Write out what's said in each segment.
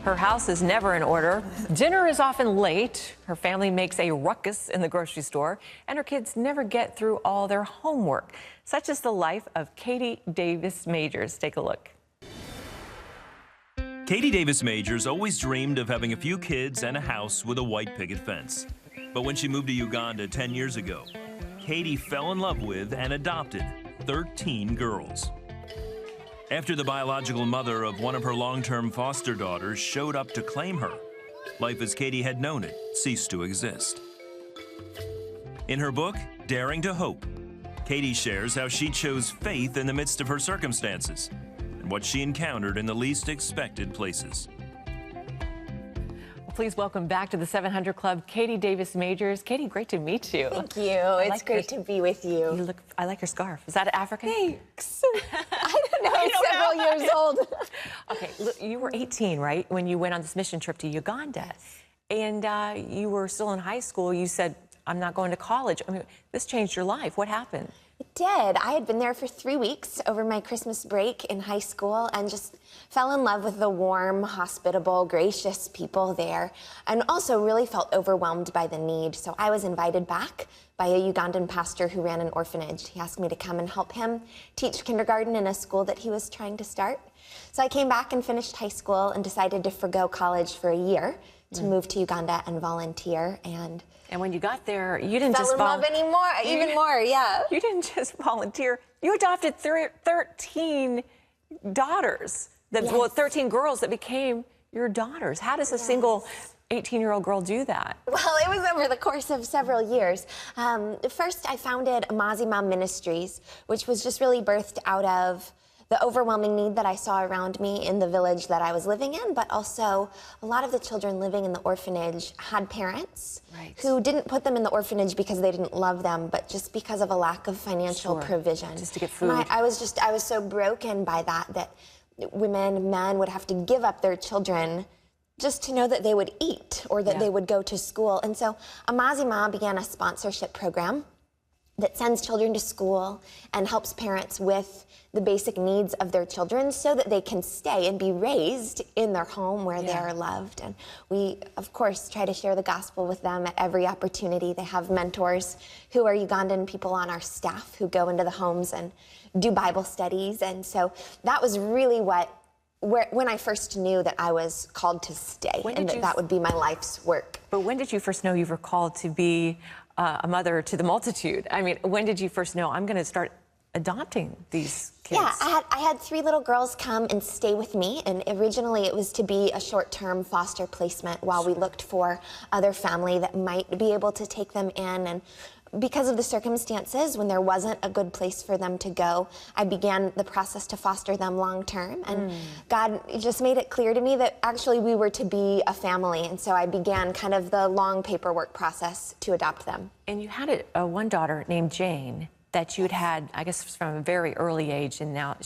Her house is never in order. Dinner is often late. Her family makes a ruckus in the grocery store. And her kids never get through all their homework. Such is the life of Katie Davis Majors. Take a look. Katie Davis Majors always dreamed of having a few kids and a house with a white picket fence. But when she moved to Uganda 10 years ago, Katie fell in love with and adopted 13 girls. After the biological mother of one of her long-term foster daughters showed up to claim her, life as Katie had known it ceased to exist. In her book, Daring to Hope, Katie shares how she chose faith in the midst of her circumstances and what she encountered in the least expected places. Please welcome back to the 700 Club, Katie Davis Majors. Katie, great to meet you. Thank you. It's great to be with you. I like your scarf. Is that African? Thanks. I don't know. It's several years old. Okay, look, you were 18, right, when you went on this mission trip to Uganda. Yes. And you were still in high school. You said, I'm not going to college. I mean, this changed your life. What happened? It did. I had been there for 3 weeks over my Christmas break in high school and just fell in love with the warm, hospitable, gracious people there, and also really felt overwhelmed by the need. So I was invited back by a Ugandan pastor who ran an orphanage. He asked me to come and help him teach kindergarten in a school that he was trying to start. So I came back and finished high school and decided to forgo college for a year to move to Uganda and volunteer. And when you got there, you didn't just fell in love anymore, even more, yeah. You didn't just volunteer. You adopted 13 daughters, well, 13 girls that became your daughters. How does a single 18-year-old girl do that? Well, it was over the course of several years. First, I founded Amazima Ministries, which was just really birthed out of the overwhelming need that I saw around me in the village that I was living in, but also a lot of the children living in the orphanage had parents who didn't put them in the orphanage because they didn't love them, but just because of a lack of financial provision. Just to get food. I was so broken by that women, men would have to give up their children just to know that they would eat or that they would go to school. And so Amazi Mom began a sponsorship program that sends children to school and helps parents with the basic needs of their children so that they can stay and be raised in their home where they are loved. And we, of course, try to share the gospel with them at every opportunity. They have mentors who are Ugandan people on our staff who go into the homes and do Bible studies. And so that was really when I first knew that I was called to stay and that would be my life's work. But when did you first know you were called to be a mother to the multitude? I mean, when did you first know, I'm going to start adopting these kids? Yeah, I had 3 little girls come and stay with me, and originally it was to be a short-term foster placement while we looked for other family that might be able to take them in. And because of the circumstances, when there wasn't a good place for them to go, I began the process to foster them long-term. And God just made it clear to me that actually we were to be a family. And so I began kind of the long paperwork process to adopt them. And you had one daughter named Jane that you'd had, I guess, from a very early age, and now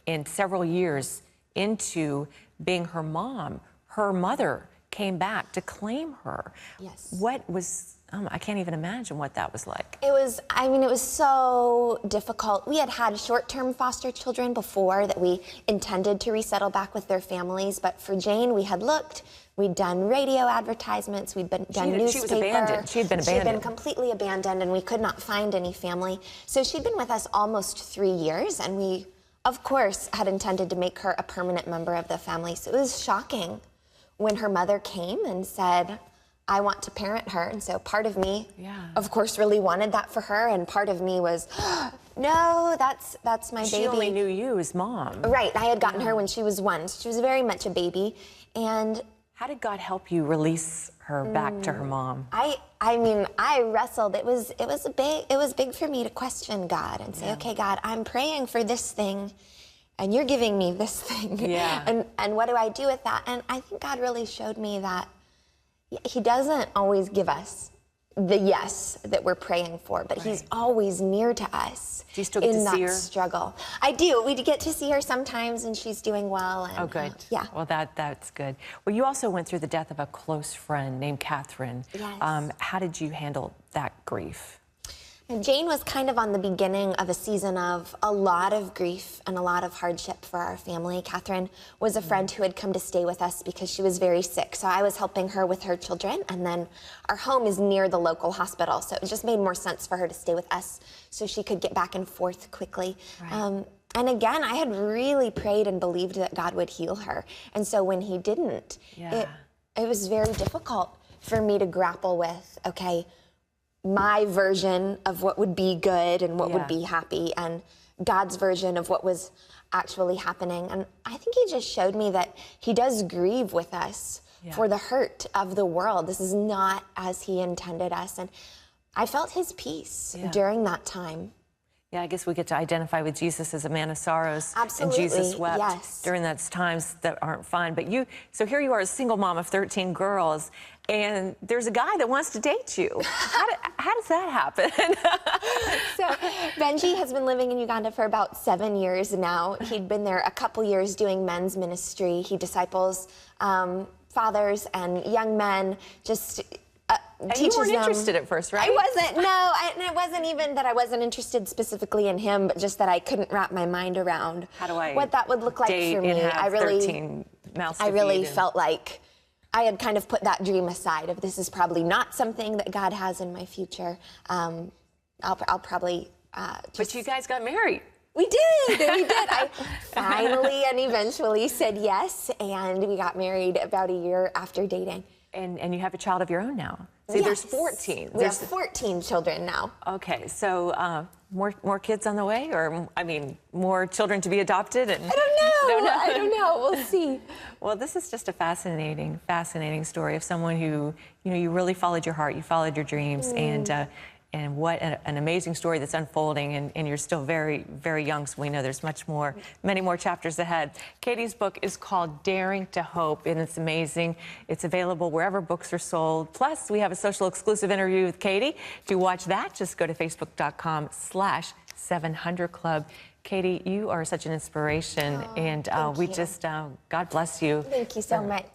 in several years into being her mom, her mother came back to claim her. Yes. What was, I can't even imagine what that was like. It was so difficult. We had had short-term foster children before that we intended to resettle back with their families, but for Jane, we had looked. We'd done radio advertisements, we'd done newspaper. She was abandoned. She had been abandoned. She had been completely abandoned, and we could not find any family. So she'd been with us almost 3 years, and we, of course, had intended to make her a permanent member of the family. So it was shocking when her mother came and said, I want to parent her. And so part of me, of course, really wanted that for her, and part of me was, no, that's my baby. She only knew you as mom. Right, I had gotten her when she was 1. So she was very much a baby. And how did God help you release her back to her mom? I mean, I wrestled. It was big for me to question God and say, okay, God, I'm praying for this thing, and you're giving me this thing. Yeah. And what do I do with that? And I think God really showed me that He doesn't always give us the yes that we're praying for, but He's always near to us. Do you still get to see her? Struggle. I do. We get to see her sometimes, and she's doing well. And, oh, good. Yeah. Well, that's good. Well, you also went through the death of a close friend named Catherine. Yes. How did you handle that grief? And Jane was kind of on the beginning of a season of a lot of grief and a lot of hardship for our family. Catherine was a friend who had come to stay with us because she was very sick. So I was helping her with her children, and then our home is near the local hospital. So it just made more sense for her to stay with us so she could get back and forth quickly. Right. And again, I had really prayed and believed that God would heal her. And so when he didn't, it was very difficult for me to grapple with, okay, my version of what would be good and what would be happy, and God's version of what was actually happening. And I think he just showed me that he does grieve with us for the hurt of the world. This is not as he intended us. And I felt his peace during that time. Yeah, I guess we get to identify with Jesus as a man of sorrows. Absolutely. And Jesus wept yes. during those times that aren't fun. But so here you are, a single mom of 13 girls, and there's a guy that wants to date you. How does that happen? So Benji has been living in Uganda for about 7 years now. He'd been there a couple years doing men's ministry. He disciples fathers and young men, just and you weren't interested at first, right? I wasn't, no. And it wasn't even that I wasn't interested specifically in him, but just that I couldn't wrap my mind around what that would look like for me. I really felt like I had kind of put that dream aside of this is probably not something that God has in my future. I'll probably But you guys got married. We did. I finally and eventually said yes, and we got married about a year after dating. And you have a child of your own now. See, yes. There's 14. We have 14 children now. Okay, so more kids on the way, or I mean, more children to be adopted? And I don't know. We'll see. Well, this is just a fascinating story of someone who, you really followed your heart, you followed your dreams, and what an amazing story that's unfolding, and you're still very, very young, so we know there's many more chapters ahead. Katie's book is called Daring to Hope, and it's amazing. It's available wherever books are sold. Plus, we have a social exclusive interview with Katie. To watch that, just go to facebook.com/700club. Katie, you are such an inspiration, and God bless you. Thank you so much.